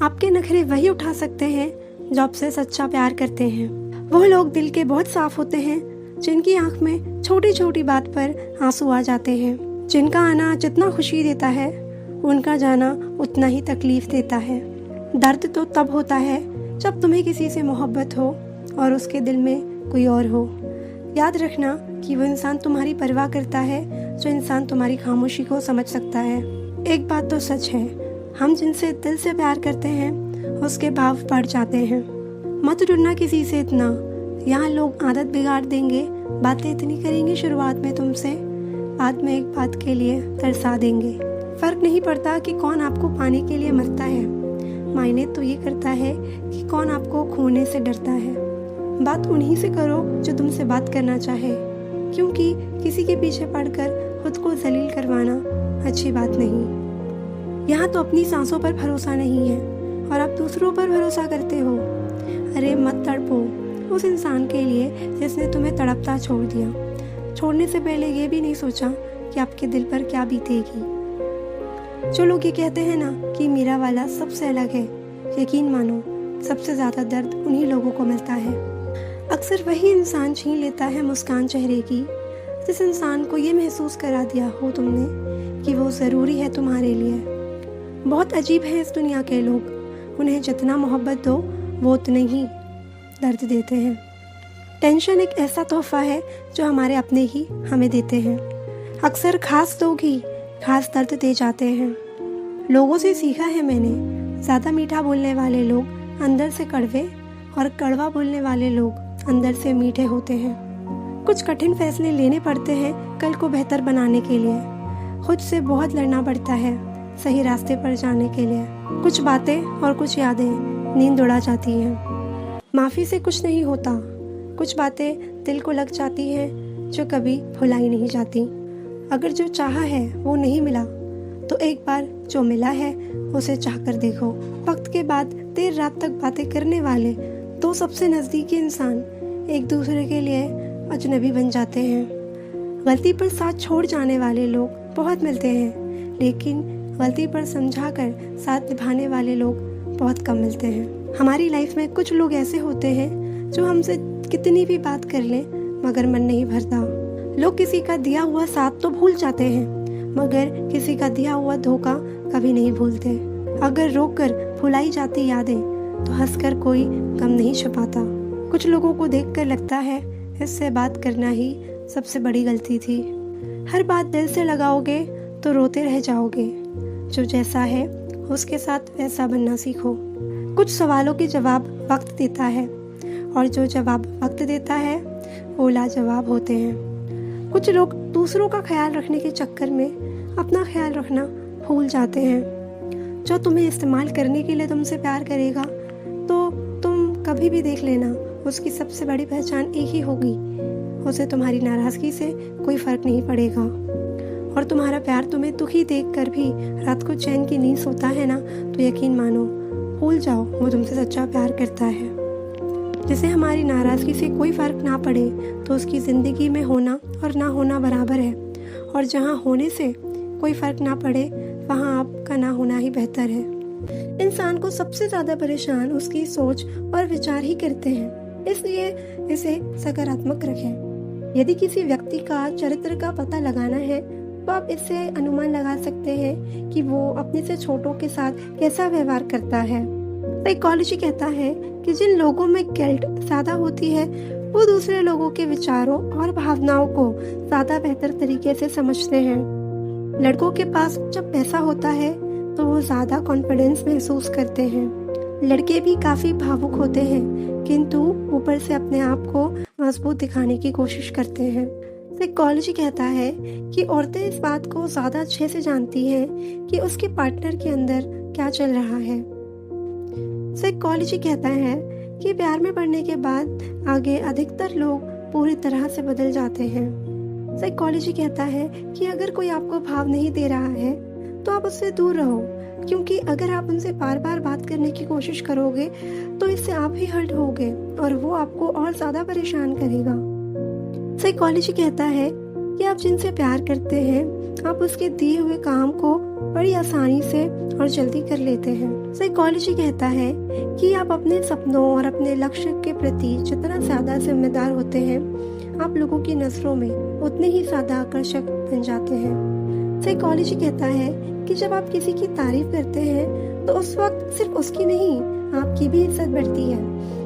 आपके नखरे वही उठा सकते हैं जो आपसे सच्चा प्यार करते हैं। वो लोग दिल के बहुत साफ होते हैं जिनकी आंख में छोटी छोटी बात पर आंसू आ जाते हैं। जिनका आना जितना खुशी देता है उनका जाना उतना ही तकलीफ देता है। दर्द तो तब होता है जब तुम्हें किसी से मोहब्बत हो और उसके दिल में कोई और हो। याद रखना कि वो इंसान तुम्हारी परवाह करता है जो इंसान तुम्हारी खामोशी को समझ सकता है। एक बात तो सच है, हम जिनसे दिल से प्यार करते हैं उसके भाव बढ़ जाते हैं। मत डरना किसी से इतना, यहाँ लोग आदत बिगाड़ देंगे। बातें इतनी करेंगे शुरुआत में तुमसे, बाद में एक बात के लिए तरसा देंगे। फर्क नहीं पड़ता कि कौन आपको पाने के लिए मरता है, मायने तो ये करता है कि कौन आपको खोने से डरता है। बात उन्हीं से करो जो तुमसे बात करना चाहे, क्योंकि किसी के पीछे पड़कर खुद को जलील करवाना अच्छी बात नहीं। यहाँ तो अपनी सांसों पर भरोसा नहीं है और आप दूसरों पर भरोसा करते हो। अरे मत तड़पो उस इंसान के लिए जिसने तुम्हें तड़पता छोड़ दिया। छोड़ने से पहले ये भी नहीं सोचा कि आपके दिल पर क्या बीतेगी। जो लोग ये कहते हैं ना कि मेरा वाला सबसे अलग है, यकीन मानो सबसे ज़्यादा दर्द उन्हीं लोगों को मिलता है। अक्सर वही इंसान छीन लेता है मुस्कान चेहरे की, जिस इंसान को ये महसूस करा दिया हो तुमने कि वो ज़रूरी है तुम्हारे लिए। बहुत अजीब है इस दुनिया के लोग, उन्हें जितना मोहब्बत दो वो उतने ही दर्द देते हैं। टेंशन एक ऐसा तोहफा है जो हमारे अपने ही हमें देते हैं। अक्सर खास लोग ही खास दर्द दे जाते हैं। लोगों से सीखा है मैंने, ज़्यादा मीठा बोलने वाले लोग अंदर से कड़वे और कड़वा बोलने वाले लोग अंदर से मीठे होते हैं। कुछ कठिन फैसले लेने पड़ते हैं कल को बेहतर बनाने के लिए। खुद से बहुत लड़ना पड़ता है सही रास्ते पर जाने के लिए। कुछ बातें और कुछ यादें नींद उड़ा जाती हैं। माफ़ी से कुछ नहीं होता, कुछ बातें दिल को लग जाती हैं जो कभी भुलाई नहीं जाती। अगर जो चाहा है वो नहीं मिला तो एक बार जो मिला है उसे चाह कर देखो। वक्त के बाद देर रात तक बातें करने वाले दो सबसे नज़दीकी इंसान एक दूसरे के लिए अजनबी बन जाते हैं। गलती पर साथ छोड़ जाने वाले लोग बहुत मिलते हैं, लेकिन गलती पर समझाकर साथ निभाने वाले लोग बहुत कम मिलते हैं। हमारी लाइफ में कुछ लोग ऐसे होते हैं जो हमसे कितनी भी बात कर लें मगर मन नहीं भरता। लोग किसी का दिया हुआ साथ तो भूल जाते हैं मगर किसी का दिया हुआ धोखा कभी नहीं भूलते। अगर रोक कर भुलाई जाती यादें तो हंसकर कोई गम नहीं छुपाता। कुछ लोगों को देखकर लगता है इससे बात करना ही सबसे बड़ी गलती थी। हर बात दिल से लगाओगे तो रोते रह जाओगे। जो जैसा है उसके साथ वैसा बनना सीखो। कुछ सवालों के जवाब वक्त देता है और जो जवाब वक्त देता है वो लाजवाब होते हैं। कुछ लोग दूसरों का ख्याल रखने के चक्कर में अपना ख्याल रखना भूल जाते हैं। जो तुम्हें इस्तेमाल करने के लिए तुमसे प्यार करेगा तो तुम कभी भी देख लेना उसकी सबसे बड़ी पहचान एक ही होगी, उसे तुम्हारी नाराज़गी से कोई फ़र्क नहीं पड़ेगा। और तुम्हारा प्यार तुम्हें दुखी देखकर भी रात को चैन की नींद सोता है ना, तो यकीन मानो भूल जाओ वो तुमसे सच्चा प्यार करता है। जिसे हमारी नाराज़गी से कोई फ़र्क ना पड़े तो उसकी ज़िंदगी में होना और ना होना बराबर है, और जहाँ होने से कोई फ़र्क ना पड़े वहाँ आपका ना होना ही बेहतर है। इंसान को सबसे ज़्यादा परेशान उसकी सोच और विचार ही करते हैं, इसलिए इसे सकारात्मक रखें। यदि किसी व्यक्ति का चरित्र का पता लगाना है तो आप इससे अनुमान लगा सकते हैं कि वो अपने से छोटों के साथ कैसा व्यवहार करता है। साइकोलॉजी कहता है कि जिन लोगों में गिल्ट ज़्यादा होती है वो दूसरे लोगों के विचारों और भावनाओं को ज़्यादा बेहतर तरीके से समझते हैं। लड़कों के पास जब पैसा होता है तो वो ज़्यादा कॉन्फिडेंस महसूस करते हैं। लड़के भी काफ़ी भावुक होते हैं किंतु ऊपर से अपने आप को मजबूत दिखाने की कोशिश करते हैं। साइकोलॉजी कहता है कि औरतें इस बात को ज़्यादा अच्छे से जानती हैं कि उसके पार्टनर के अंदर क्या चल रहा है। साइकोलॉजी कहता है कि प्यार में पड़ने के बाद आगे अधिकतर लोग पूरी तरह से बदल जाते हैं। साइकोलॉजी कहता है कि अगर कोई आपको भाव नहीं दे रहा है तो आप उससे दूर रहो, क्योंकि अगर आप उनसे बार बार बात करने की कोशिश करोगे तो इससे आप ही हर्ट होगे और वो आपको और ज़्यादा परेशान करेगा। साइकोलॉजी कहता है कि आप जिनसे प्यार करते हैं आप उसके दिए हुए काम को बड़ी आसानी से और जल्दी कर लेते हैं। साइकोलॉजी कहता है कि आप अपने सपनों और अपने लक्ष्य के प्रति जितना ज़्यादा जिम्मेदार होते हैं, आप लोगों की नज़रों में उतने ही ज़्यादा आकर्षक बन जाते हैं। साइकोलॉजी कहता है कि जब आप किसी की तारीफ करते हैं तो उस वक्त सिर्फ उसकी नहीं, आपकी भी इज्जत बढ़ती है,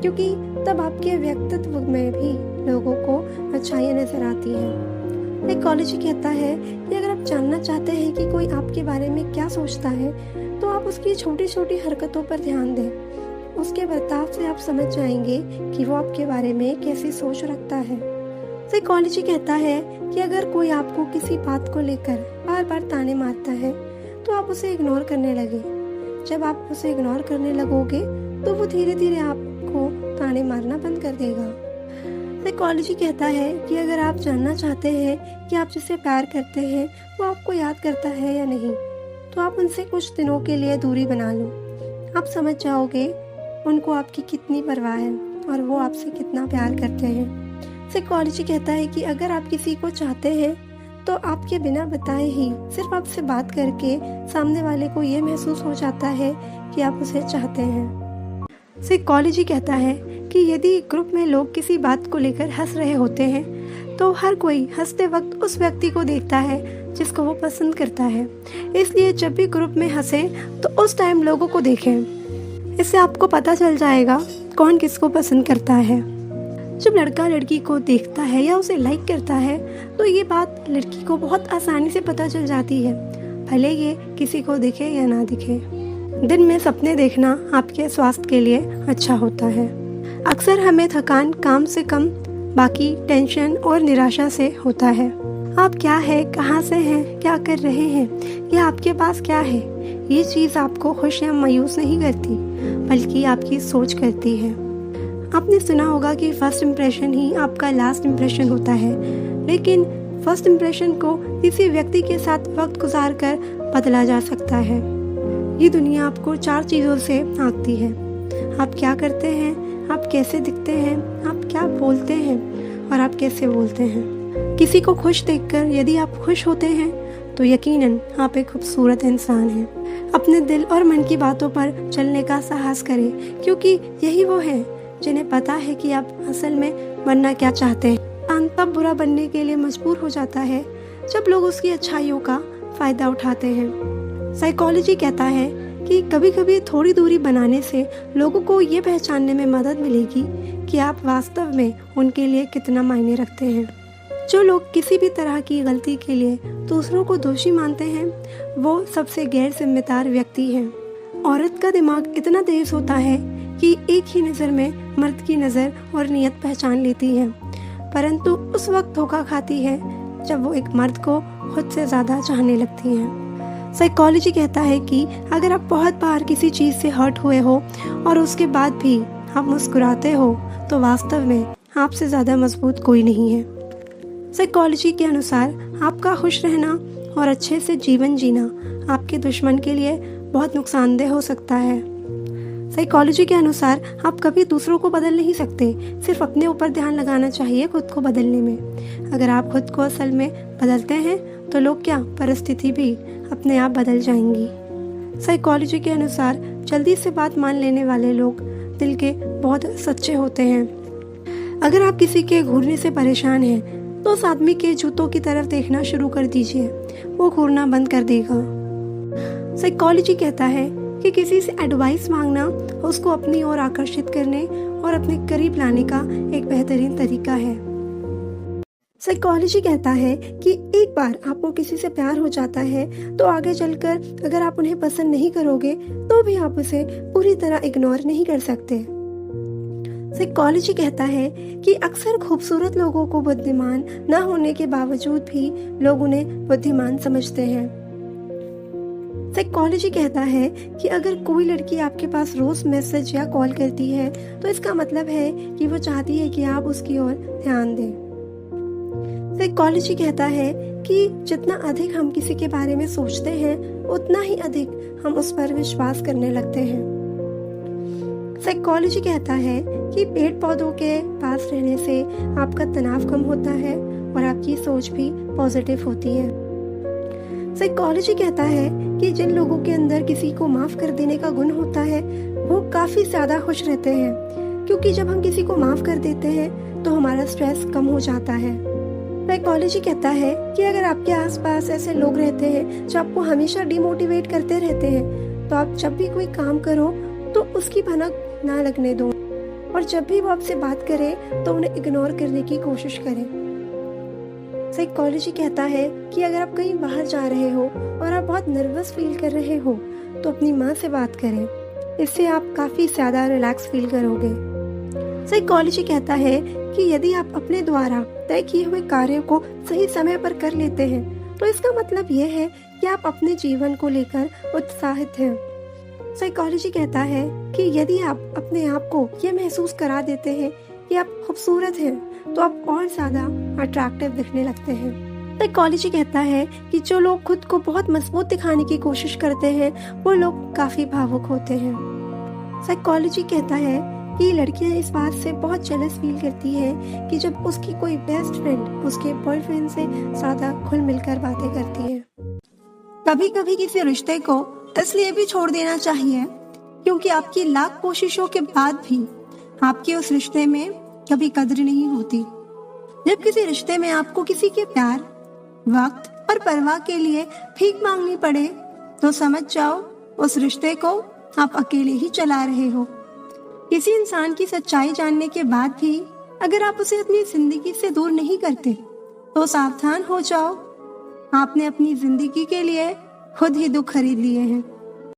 क्योंकि तब आपके व्यक्तित्व में भी लोगों को अच्छाइयाँ नजर आती हैं। साइकोलॉजी कहता है कि अगर आप जानना चाहते हैं कि कोई आपके बारे में क्या सोचता है, तो आप उसकी छोटी छोटी हरकतों पर ध्यान दें। उसके बर्ताव से आप समझ जाएंगे कि वो आपके बारे में कैसी सोच रखता है। साइकोलॉजी कहता है कि अगर कोई आपको किसी बात को लेकर बार बार ताने मारता है, तो आप उसे इग्नोर करने लगे। जब आप उसे इग्नोर करने लगोगे तो वो धीरे धीरे आपको ताने मारना बंद कर देगा। साइकोलॉजी कहता है कि अगर आप जानना चाहते हैं कि आप जिससे प्यार करते हैं वो आपको याद करता है या नहीं, तो आप उनसे कुछ दिनों के लिए दूरी बना लो। आप समझ जाओगे उनको आपकी कितनी परवाह है और वो आपसे कितना प्यार करते हैं। साइकोलॉजी कहता है कि अगर आप किसी को चाहते हैं तो आपके बिना बताए ही सिर्फ आपसे बात करके सामने वाले को ये महसूस हो जाता है कि आप उसे चाहते हैं। साइकोलॉजी कहता है कि यदि ग्रुप में लोग किसी बात को लेकर हंस रहे होते हैं, तो हर कोई हंसते वक्त उस व्यक्ति को देखता है जिसको वो पसंद करता है। इसलिए जब भी ग्रुप में हंसे तो उस टाइम लोगों को देखें। इससे आपको पता चल जाएगा कौन किसको पसंद करता है। जब लड़का लड़की को देखता है या उसे लाइक करता है, तो ये बात लड़की को बहुत आसानी से पता चल जाती है, भले ये किसी को दिखे या ना दिखे। दिन में सपने देखना आपके स्वास्थ्य के लिए अच्छा होता है। अक्सर हमें थकान काम से कम बाकी टेंशन और निराशा से होता है। आप क्या है, कहाँ से हैं, क्या कर रहे हैं, या आपके पास क्या है, ये चीज़ आपको खुश या मायूस नहीं करती, बल्कि आपकी सोच करती है। आपने सुना होगा कि फर्स्ट इम्प्रेशन ही आपका लास्ट इम्प्रेशन होता है, लेकिन फर्स्ट इम्प्रेशन को किसी व्यक्ति के साथ वक्त गुजार कर बदला जा सकता है। ये दुनिया आपको 4 चीज़ों से आंकती है। आप क्या करते हैं, आप कैसे दिखते हैं, आप क्या बोलते हैं और आप कैसे बोलते हैं। किसी को खुश देखकर यदि आप खुश होते हैं तो यकीनन आप एक खूबसूरत इंसान हैं। अपने दिल और मन की बातों पर चलने का साहस करें, क्योंकि यही वो हैं जिन्हें पता है कि आप असल में बनना क्या चाहते हैं। इंसान तब बुरा बनने के लिए मजबूर हो जाता है जब लोग उसकी अच्छाइयों का फायदा उठाते हैं। साइकोलॉजी कहता है कि कभी कभी थोड़ी दूरी बनाने से लोगों को ये पहचानने में मदद मिलेगी कि आप वास्तव में उनके लिए कितना मायने रखते हैं। जो लोग किसी भी तरह की गलती के लिए दूसरों को दोषी मानते हैं, वो सबसे गैर जिम्मेदार व्यक्ति हैं। औरत का दिमाग इतना तेज होता है कि एक ही नज़र में मर्द की नज़र और नीयत पहचान लेती है, परंतु उस वक्त धोखा खाती है जब वो एक मर्द को खुद से ज़्यादा चाहने लगती है। साइकोलॉजी कहता है कि अगर आप बहुत बार किसी चीज़ से हर्ट हुए हो और उसके बाद भी आप मुस्कुराते हो, तो वास्तव में आपसे ज़्यादा मजबूत कोई नहीं है। साइकोलॉजी के अनुसार आपका खुश रहना और अच्छे से जीवन जीना आपके दुश्मन के लिए बहुत नुकसानदेह हो सकता है। साइकोलॉजी के अनुसार आप कभी दूसरों को बदल नहीं सकते, सिर्फ अपने ऊपर ध्यान लगाना चाहिए खुद को बदलने में। अगर आप खुद को असल में बदलते हैं तो लोग क्या, परिस्थिति भी अपने आप बदल जाएंगी। साइकोलॉजी के अनुसार जल्दी से बात मान लेने वाले लोग दिल के बहुत सच्चे होते हैं। अगर आप किसी के घूरने से परेशान हैं तो उस आदमी के जूतों की तरफ देखना शुरू कर दीजिए, वो घूरना बंद कर देगा। साइकोलॉजी कहता है कि किसी से एडवाइस मांगना उसको अपनी ओर आकर्षित करने और अपने करीब लाने का एक बेहतरीन तरीका है। साइकोलॉजी कहता है कि एक बार आपको किसी से प्यार हो जाता है तो आगे चलकर अगर आप उन्हें पसंद नहीं करोगे तो भी आप उसे पूरी तरह इग्नोर नहीं कर सकते। साइकोलॉजी कहता है कि अक्सर खूबसूरत लोगों को बुद्धिमान न होने के बावजूद भी लोग उन्हें बुद्धिमान समझते हैं। साइकोलॉजी कहता है कि अगर कोई लड़की आपके पास रोज मैसेज या कॉल करती है तो इसका मतलब है कि वो चाहती है कि आप उसकी ओर ध्यान दें। साइकोलॉजी कहता है कि जितना अधिक हम किसी के बारे में सोचते हैं उतना ही अधिक हम उस पर विश्वास करने लगते हैं। साइकोलॉजी कहता है कि पेड़ पौधों के पास रहने से आपका तनाव कम होता है और आपकी सोच भी पॉजिटिव होती है। साइकोलॉजी कहता है कि जिन लोगों के अंदर किसी को माफ कर देने का गुण होता है वो काफी ज्यादा खुश रहते हैं, क्योंकि जब हम किसी को माफ कर देते हैं तो हमारा स्ट्रेस कम हो जाता है। साइकोलॉजी कहता है कि अगर आपके आसपास ऐसे लोग रहते हैं जो आपको हमेशा डिमोटिवेट करते रहते हैं, तो आप जब भी कोई काम करो तो उसकी भनक ना लगने दो, और जब भी वो आपसे बात करे तो उन्हें इग्नोर करने की कोशिश करें। साइकोलॉजी कहता है कि अगर आप कहीं बाहर जा रहे हो और आप बहुत नर्वस फील कर रहे हो तो अपनी माँ से बात करें, इससे आप काफी ज्यादा रिलैक्स फील करोगे। साइकोलॉजी कहता है कि यदि आप अपने द्वारा तय किए हुए कार्य को सही समय पर कर लेते हैं तो इसका मतलब यह है कि आप अपने जीवन को लेकर उत्साहित हैं। साइकोलॉजी कहता है कि यदि आप अपने आप को यह महसूस करा देते हैं कि आप खूबसूरत हैं तो आप और ज्यादा अट्रैक्टिव दिखने लगते हैं। साइकोलॉजी कहता है कि जो लोग खुद को बहुत मजबूत दिखाने की कोशिश करते हैं वो लोग काफी भावुक होते हैं। साइकोलॉजी कहता है कि लड़कियां इस बात से बहुत जेलस फील करती है कि जब उसकी कोई बेस्ट फ्रेंड उसके बॉयफ्रेंड से ज्यादा खुल मिलकर बातें करती है। कभी कभी किसी रिश्ते को इसलिए भी छोड़ देना चाहिए क्योंकि आपकी लाख कोशिशों के बाद भी आपके उस रिश्ते में कभी कद्र नहीं होती। जब किसी रिश्ते में आपको किसी के प्यार, वक्त और परवाह के लिए भीख मांगनी पड़े तो समझ जाओ उस रिश्ते को आप अकेले ही चला रहे हो। किसी इंसान की सच्चाई जानने के बाद भी अगर आप उसे अपनी जिंदगी से दूर नहीं करते तो सावधान हो जाओ, आपने अपनी जिंदगी के लिए खुद ही दुख खरीद लिए हैं।